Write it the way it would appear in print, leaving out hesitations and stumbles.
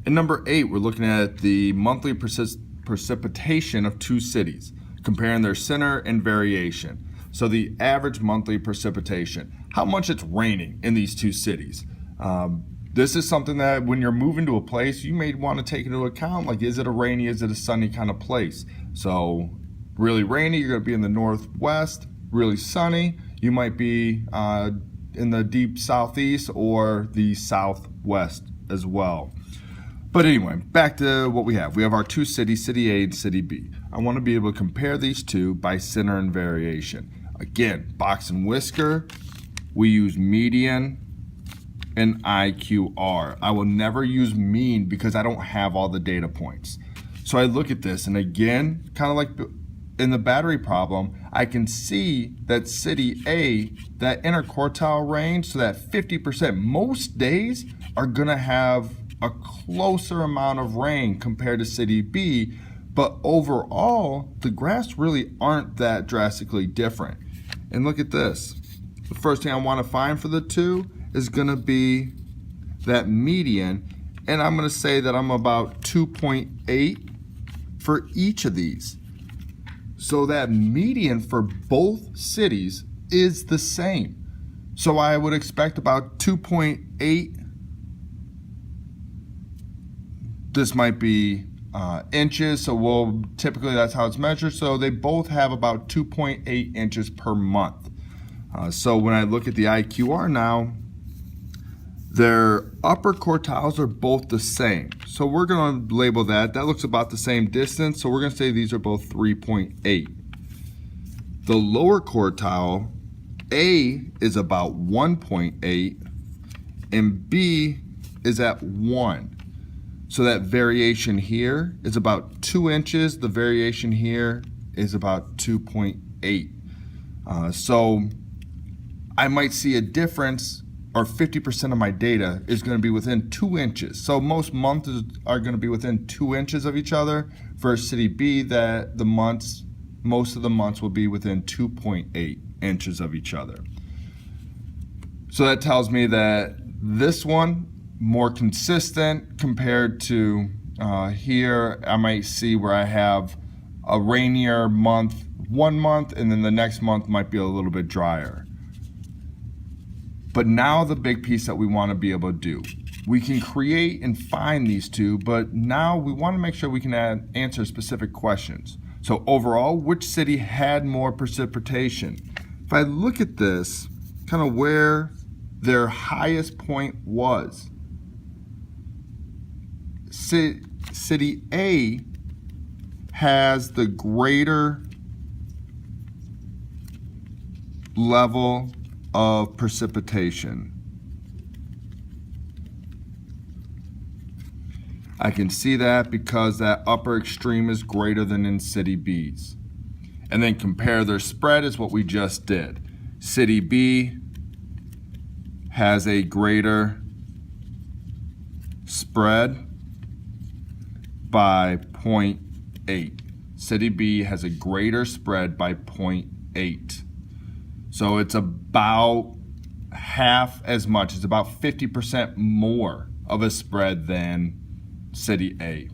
And number 8, we're looking at the monthly precipitation of two cities, comparing their center and variation. So the average monthly precipitation, how much it's raining in these two cities. This is something that when you're moving to a place, you may want to take into account, like, is it a rainy, is it a sunny kind of place? So really rainy, you're going to be in the northwest. Really sunny, you might be in the deep southeast or the southwest as well. But anyway, back to what we have. We have our two cities, City A and City B. I want to be able to compare these two by center and variation. Again, box and whisker, we use median and IQR. I will never use mean because I don't have all the data points. So I look at this, and again, kind of like in the battery problem, I can see that City A, that interquartile range, so that 50%, most days are gonna have a closer amount of rain compared to City B, but overall, the graphs really aren't that drastically different. And look at this. The first thing I wanna find for the two is gonna be that median, and I'm gonna say that I'm about 2.8 for each of these. So that median for both cities is the same. So I would expect about 2.8. This might be inches, so typically that's how it's measured. So they both have about 2.8 inches per month. So when I look at the IQR now, their upper quartiles are both the same. So we're going to label that. That looks about the same distance. So we're going to say these are both 3.8. The lower quartile, A is about 1.8 and B is at 1. So that variation here is about 2 inches. The variation here is about 2.8. So I might see a difference, or 50% of my data is going to be within 2 inches. So most months are going to be within 2 inches of each other. For City B, that most of the months will be within 2.8 inches of each other. So that tells me that this one, more consistent compared to here. I might see where I have a rainier month, 1 month, and then the next month might be a little bit drier. But now the big piece that we want to be able to do, we can create and find these two, but now we want to make sure we can answer specific questions. So overall, which city had more precipitation? If I look at this, kind of where their highest point was, City A has the greater level of precipitation. I can see that because that upper extreme is greater than in City B's. And then compare their spread is what we just did. City B has a greater spread by 0.8. City B has a greater spread by 0.8. So it's about half as much. It's about 50% more of a spread than City A.